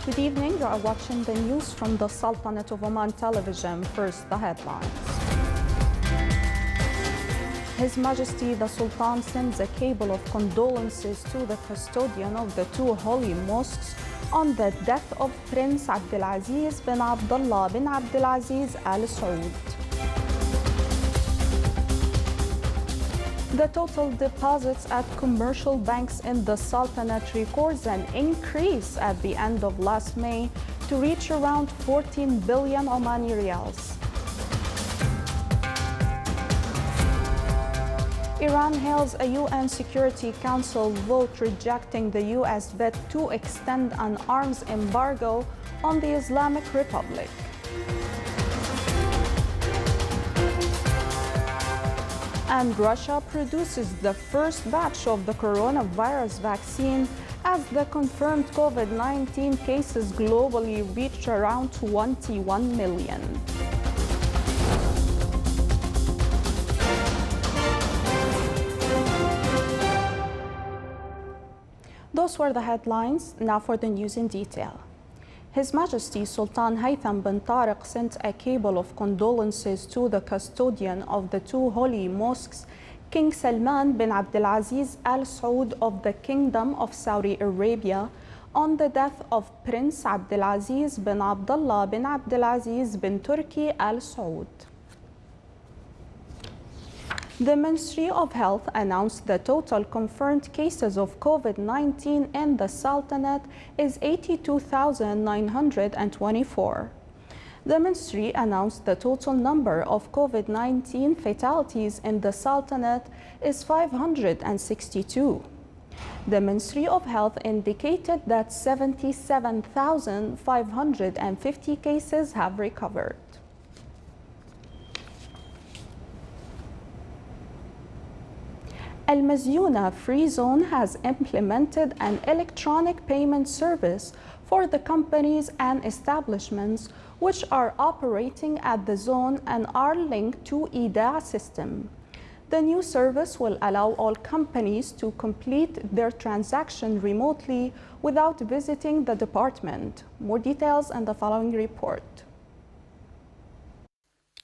Good evening. You are watching the news from the Sultanate of Oman television. First, the headlines. His Majesty the Sultan sends a cable of condolences to the custodian of the two holy mosques on the death of Prince Abdulaziz bin Abdullah bin Abdulaziz Al Saud. The total deposits at commercial banks in the Sultanate records an increase at the end of last May to reach around 14 billion Omani riyals. Iran hails a UN Security Council vote rejecting the US bid to extend an arms embargo on the Islamic Republic. And Russia produces the first batch of the coronavirus vaccine as the confirmed COVID-19 cases globally reach around 21 million. Those were the headlines. Now for the news in detail. His Majesty Sultan Haytham bin Tariq sent a cable of condolences to the custodian of the two holy mosques, King Salman bin Abdulaziz Al Saud of the Kingdom of Saudi Arabia, on the death of Prince Abdulaziz bin Abdullah bin Abdulaziz bin Turki Al Saud. The Ministry of Health announced the total confirmed cases of COVID-19 in the Sultanate is 82,924. The ministry announced the total number of COVID-19 fatalities in the Sultanate is 562. The Ministry of Health indicated that 77,550 cases have recovered. Al Mazyuna Free Zone has implemented an electronic payment service for the companies and establishments which are operating at the zone and are linked to EPayment system. The new service will allow all companies to complete their transaction remotely without visiting the department. More details in the following report.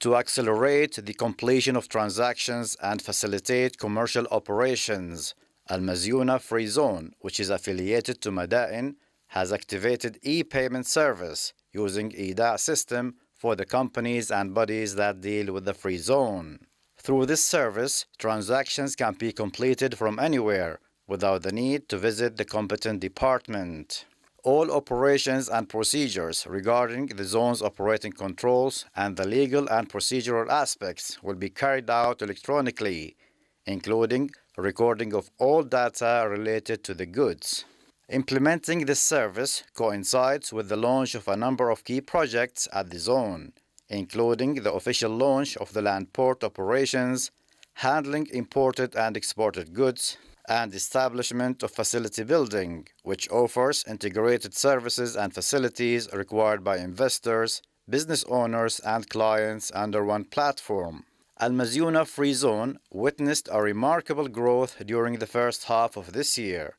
To accelerate the completion of transactions and facilitate commercial operations, Al Mazyuna Free Zone, which is affiliated to Madain, has activated EPayment Service using EPayment system for the companies and bodies that deal with the Free Zone. Through this service, transactions can be completed from anywhere without the need to visit the competent department. All operations and procedures regarding the zone's operating controls and the legal and procedural aspects will be carried out electronically, including recording of all data related to the goods. Implementing this service coincides with the launch of a number of key projects at the zone, including the official launch of the land port operations, handling imported and exported goods, and establishment of facility building, which offers integrated services and facilities required by investors, business owners, and clients under one platform. Al Mazyuna Free Zone witnessed a remarkable growth during the first half of this year.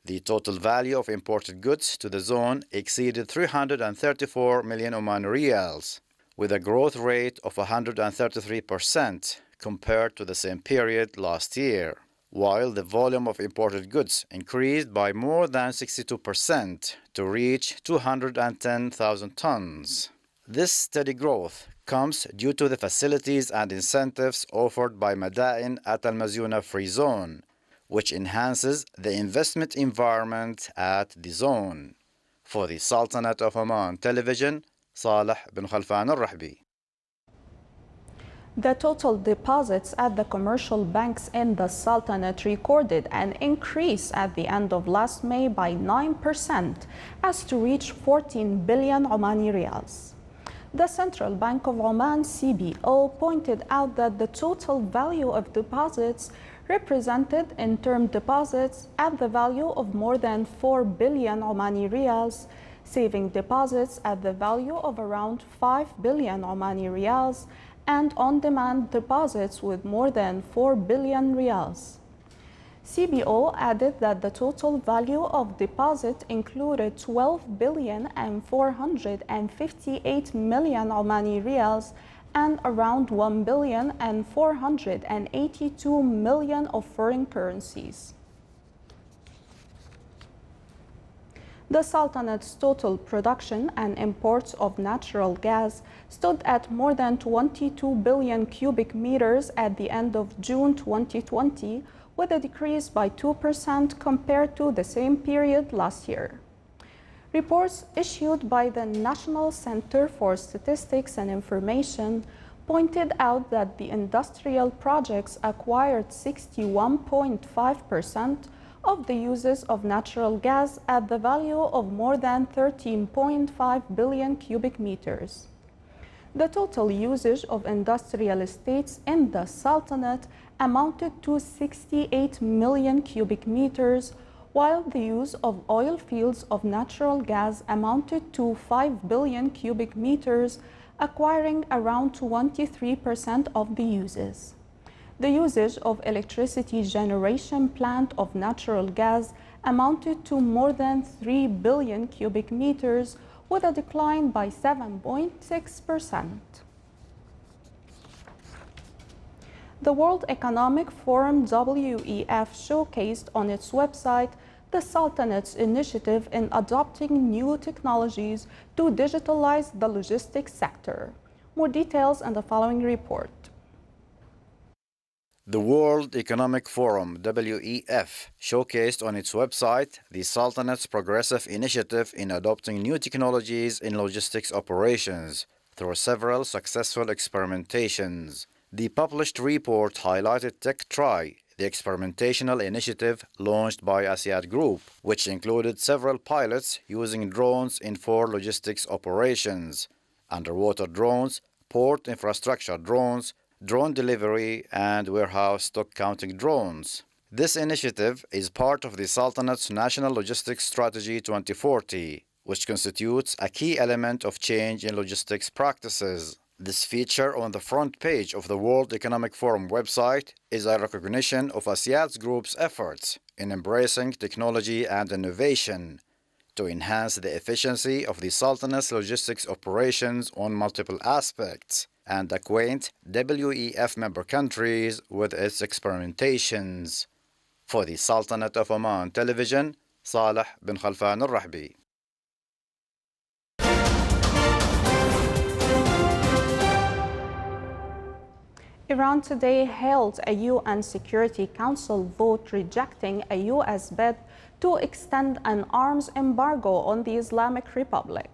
The total value of imported goods to the zone exceeded 334 million Oman riyals, with a growth rate of 133% compared to the same period last year, while the volume of imported goods increased by more than 62% to reach 210,000 tons. This steady growth comes due to the facilities and incentives offered by Madain at Al Mazyuna Free Zone, which enhances the investment environment at the zone. For the Sultanate of Oman television, Saleh bin Khalfan al-Rahbi. The total deposits at the commercial banks in the Sultanate recorded an increase at the end of last May by 9% as to reach 14 billion Omani riyals. The Central Bank of Oman CBO pointed out that the total value of deposits represented in term deposits at the value of more than 4 billion Omani riyals, saving deposits at the value of around 5 billion Omani riyals, and on-demand deposits with more than 4 billion riyals. CBO added that the total value of deposit included 12 billion and 458 million Omani riyals and around 1 billion and 482 million of foreign currencies. The Sultanate's total production and imports of natural gas stood at more than 22 billion cubic meters at the end of June 2020, with a decrease by 2% compared to the same period last year. Reports issued by the National Center for Statistics and Information pointed out that the industrial projects acquired 61.5% of the uses of natural gas at the value of more than 13.5 billion cubic meters. The total usage of industrial estates in the Sultanate amounted to 68 million cubic meters, while the use of oil fields of natural gas amounted to 5 billion cubic meters, acquiring around 23% of the uses. The usage of electricity generation plant of natural gas amounted to more than 3 billion cubic meters, with a decline by 7.6%. The World Economic Forum WEF showcased on its website the Sultanate's initiative in adopting new technologies to digitalize the logistics sector. More details in the following report. The World Economic Forum WEF showcased on its website the Sultanate's progressive initiative in adopting new technologies in logistics operations through several successful experimentations. The published report highlighted TechTry, the experimentational initiative launched by Asyad Group, which included several pilots using drones in 4 logistics operations: underwater drones, port infrastructure drones, drone delivery, and warehouse stock counting drones. This initiative is part of the Sultanate's National Logistics Strategy 2040, which constitutes a key element of change in logistics practices. This feature on the front page of the World Economic Forum website is a recognition of Asyad Group's efforts in embracing technology and innovation to enhance the efficiency of the Sultanate's logistics operations on multiple aspects and acquaint WEF member countries with its experimentations. For the Sultanate of Oman Television, Saleh bin Khalfan al-Rahbi. Iran today held a UN Security Council vote rejecting a U.S. bid to extend an arms embargo on the Islamic Republic.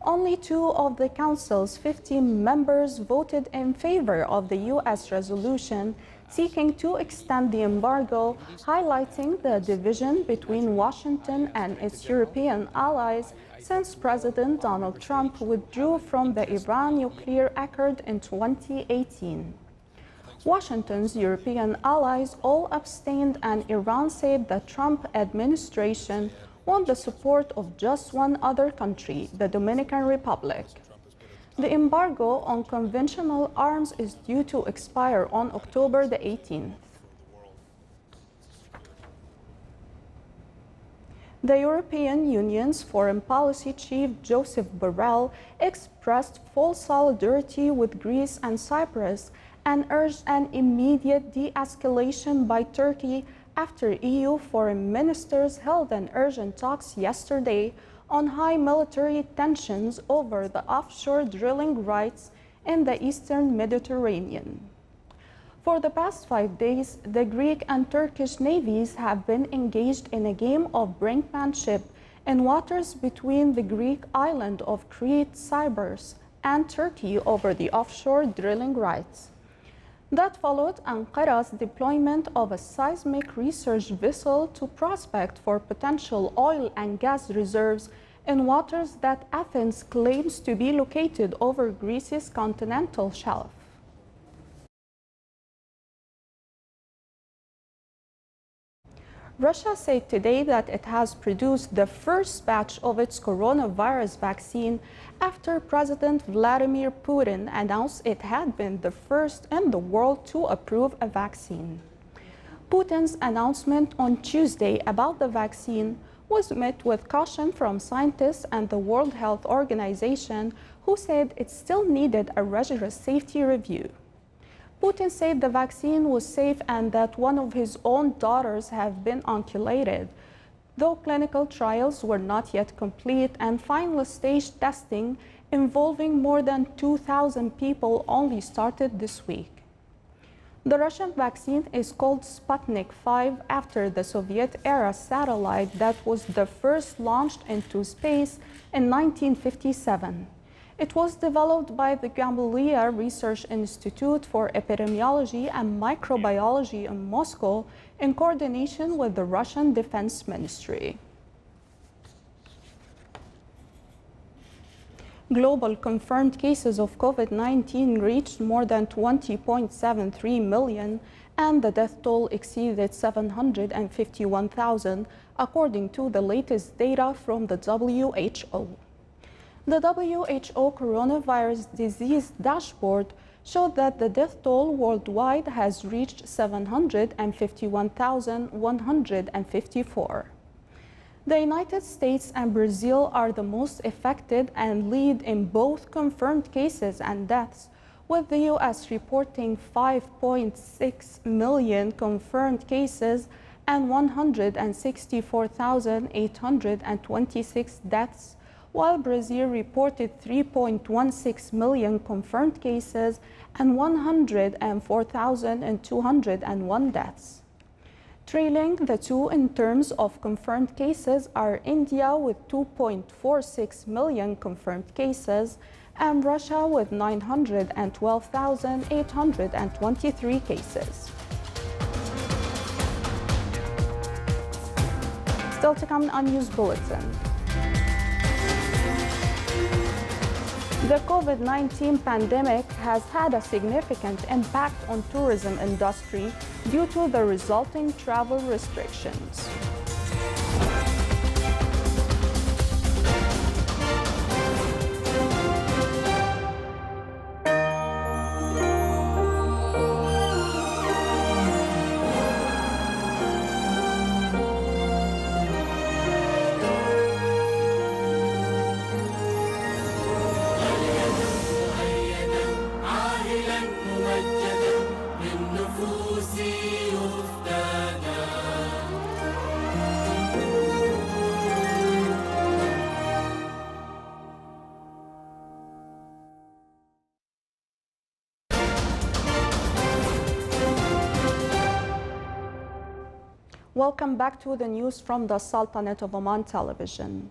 Only 2 of the Council's 15 members voted in favor of the U.S. resolution seeking to extend the embargo, highlighting the division between Washington and its European allies since President Donald Trump withdrew from the Iran nuclear accord in 2018. Washington's European allies all abstained, and Iran said the Trump administration won the support of just one other country, the Dominican Republic. The embargo on conventional arms is due to expire on October the 18th. The European Union's Foreign Policy Chief Joseph Borrell expressed full solidarity with Greece and Cyprus and urged an immediate de-escalation by Turkey after EU foreign ministers held an urgent talks yesterday on high military tensions over the offshore drilling rights in the eastern Mediterranean. For the past 5 days, the Greek and Turkish navies have been engaged in a game of brinkmanship in waters between the Greek island of Crete, Cyprus, and Turkey over the offshore drilling rights. That followed Ankara's deployment of a seismic research vessel to prospect for potential oil and gas reserves in waters that Athens claims to be located over Greece's continental shelf. Russia said today that it has produced the first batch of its coronavirus vaccine after President Vladimir Putin announced it had been the first in the world to approve a vaccine. Putin's announcement on Tuesday about the vaccine was met with caution from scientists and the World Health Organization, who said it still needed a rigorous safety review. Putin said the vaccine was safe and that one of his own daughters have been inoculated, though clinical trials were not yet complete and final stage testing involving more than 2,000 people only started this week. The Russian vaccine is called Sputnik V after the Soviet-era satellite that was the first launched into space in 1957. It was developed by the Gamaleya Research Institute for Epidemiology and Microbiology in Moscow in coordination with the Russian Defense Ministry. Global confirmed cases of COVID-19 reached more than 20.73 million, and the death toll exceeded 751,000, according to the latest data from the WHO. The WHO Coronavirus Disease Dashboard showed that the death toll worldwide has reached 751,154. The United States and Brazil are the most affected and lead in both confirmed cases and deaths, with the U.S. reporting 5.6 million confirmed cases and 164,826 deaths, while Brazil reported 3.16 million confirmed cases and 104,201 deaths. Trailing the two in terms of confirmed cases are India with 2.46 million confirmed cases and Russia with 912,823 cases. Still to come on News Bulletin. The COVID-19 pandemic has had a significant impact on tourism industry due to the resulting travel restrictions. Welcome back to the news from the Sultanate of Oman television.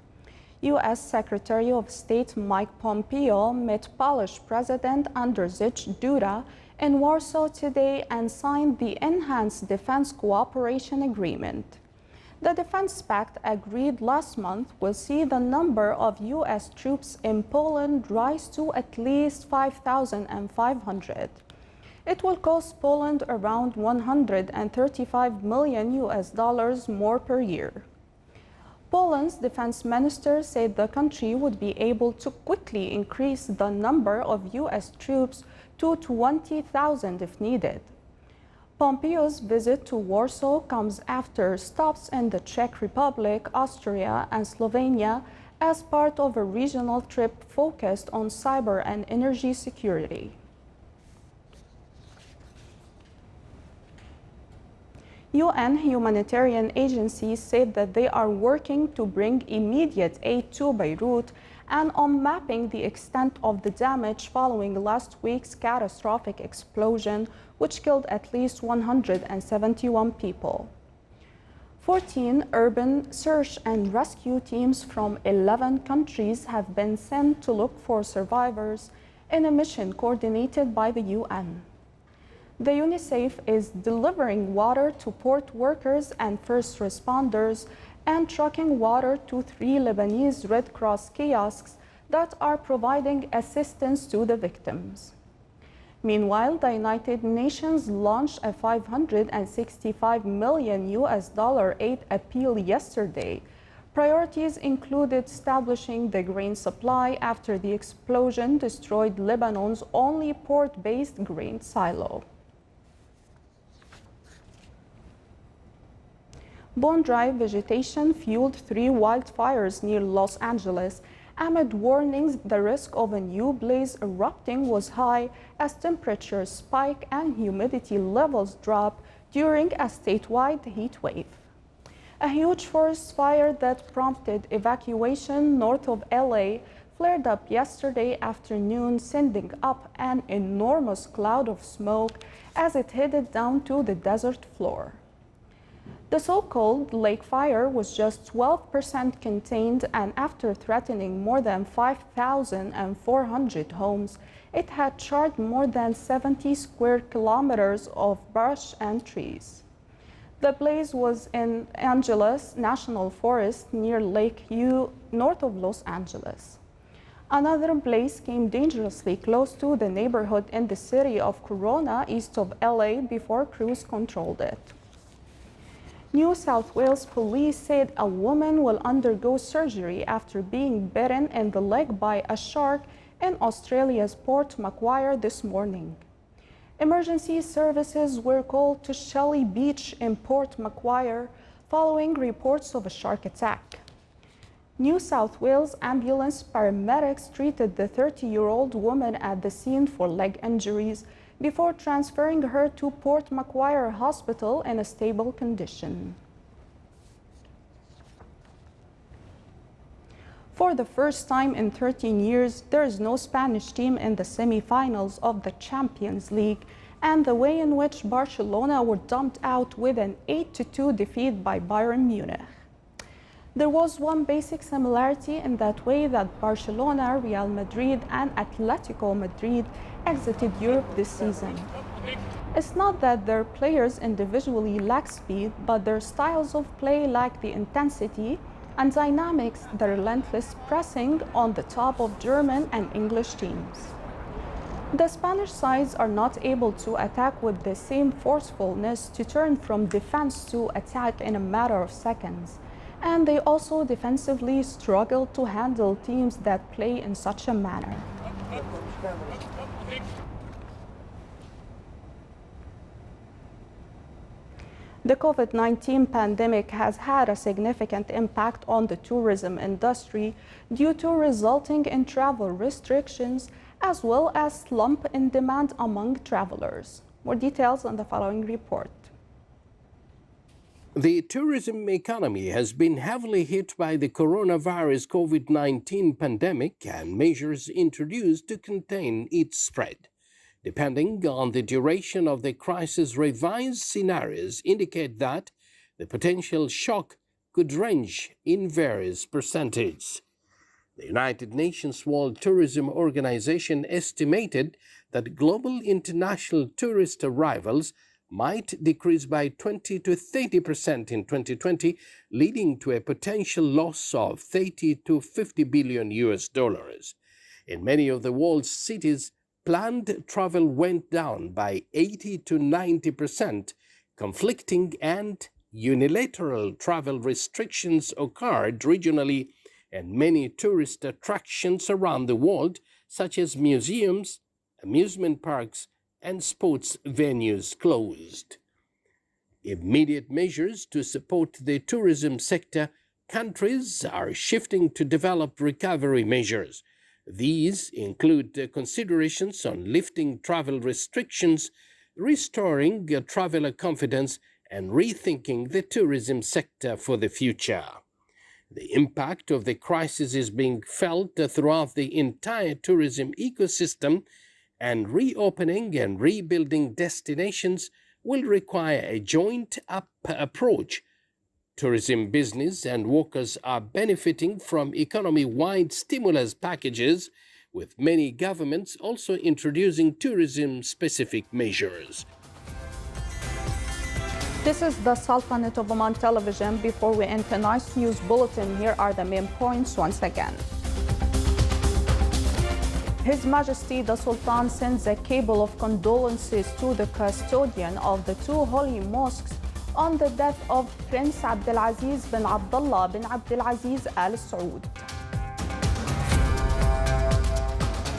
U.S. Secretary of State Mike Pompeo met Polish President Andrzej Duda in Warsaw today and signed the Enhanced Defense Cooperation Agreement. The Defense Pact agreed last month will see the number of U.S. troops in Poland rise to at least 5,500. It will cost Poland around $135 million more per year. Poland's defense minister said the country would be able to quickly increase the number of U.S. troops to 20,000 if needed. Pompeo's visit to Warsaw comes after stops in the Czech Republic, Austria, and Slovenia as part of a regional trip focused on cyber and energy security. UN humanitarian agencies said that they are working to bring immediate aid to Beirut and on mapping the extent of the damage following last week's catastrophic explosion, which killed at least 171 people. 14 urban search and rescue teams from 11 countries have been sent to look for survivors in a mission coordinated by the UN. The UNICEF is delivering water to port workers and first responders and trucking water to 3 Lebanese Red Cross kiosks that are providing assistance to the victims. Meanwhile, the United Nations launched a $565 million aid appeal yesterday. Priorities included establishing the grain supply after the explosion destroyed Lebanon's only port-based grain silo. Bone-dry vegetation fueled 3 wildfires near Los Angeles. Amid warnings, the risk of a new blaze erupting was high as temperatures spike and humidity levels drop during a statewide heat wave. A huge forest fire that prompted evacuation north of LA flared up yesterday afternoon, sending up an enormous cloud of smoke as it headed down to the desert floor. The so-called lake fire was just 12% contained, and after threatening more than 5,400 homes, it had charred more than 70 square kilometers of brush and trees. The blaze was in Angeles National Forest near Lake Hugh, north of Los Angeles. Another blaze came dangerously close to the neighborhood in the city of Corona, east of LA, before crews controlled it. New South Wales police said a woman will undergo surgery after being bitten in the leg by a shark in Australia's Port Macquarie this morning. Emergency services were called to Shelley Beach in Port Macquarie following reports of a shark attack. New South Wales ambulance paramedics treated the 30-year-old woman at the scene for leg injuries before transferring her to Port Macquarie Hospital in a stable condition. For the first time in 13 years, there is no Spanish team in the semi-finals of the Champions League, and the way in which Barcelona were dumped out with an 8-2 defeat by Bayern Munich. There was one basic similarity in that way that Barcelona, Real Madrid, and Atletico Madrid exited Europe this season. It's not that their players individually lack speed, but their styles of play lack the intensity and dynamics, the relentless pressing on the top of German and English teams. The Spanish sides are not able to attack with the same forcefulness, to turn from defense to attack in a matter of seconds. And they also defensively struggle to handle teams that play in such a manner. The COVID-19 pandemic has had a significant impact on the tourism industry due to resulting in travel restrictions as well as slump in demand among travelers. More details on the following report. The tourism economy has been heavily hit by the coronavirus COVID-19 pandemic and measures introduced to contain its spread. Depending on the duration of the crisis, revised scenarios indicate that the potential shock could range in various percentages. The United Nations World Tourism Organization estimated that global international tourist arrivals might decrease by 20 to 30% in 2020, leading to a potential loss of 30 to 50 billion US dollars. In many of the world's cities, planned travel went down by 80 to 90%, conflicting and unilateral travel restrictions occurred regionally, and many tourist attractions around the world, such as museums, amusement parks, and sports venues, closed. Immediate measures to support the tourism sector, countries are shifting to develop recovery measures. These include considerations on lifting travel restrictions, restoring traveler confidence, and rethinking the tourism sector for the future. The impact of the crisis is being felt throughout the entire tourism ecosystem, and reopening and rebuilding destinations will require a joint-up approach. Tourism business and workers are benefiting from economy-wide stimulus packages, with many governments also introducing tourism-specific measures. This is the Sultanate of Oman television. Before we end tonight's news bulletin, here are the main points once again. His Majesty the Sultan sends a cable of condolences to the custodian of the two holy mosques on the death of Prince Abdulaziz bin Abdullah bin Abdulaziz Al Saud.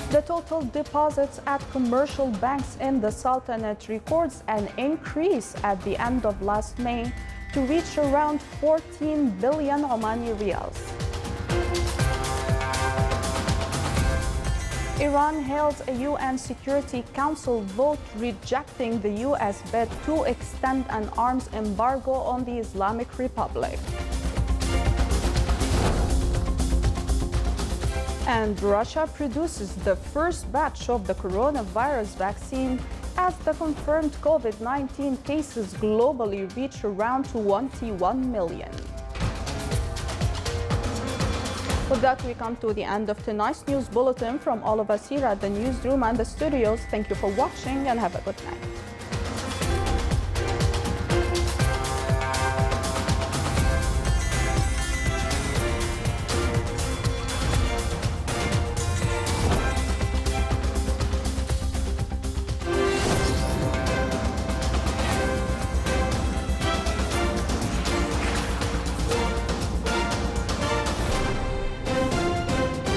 The total deposits at commercial banks in the Sultanate records an increase at the end of last May to reach around 14 billion Omani riyals. Iran held a UN Security Council vote rejecting the U.S. bid to extend an arms embargo on the Islamic Republic. And Russia produces the first batch of the coronavirus vaccine as the confirmed COVID-19 cases globally reach around 21 million. With that, we come to the end of tonight's news bulletin. From all of us here at the newsroom and the studios, thank you for watching and have a good night.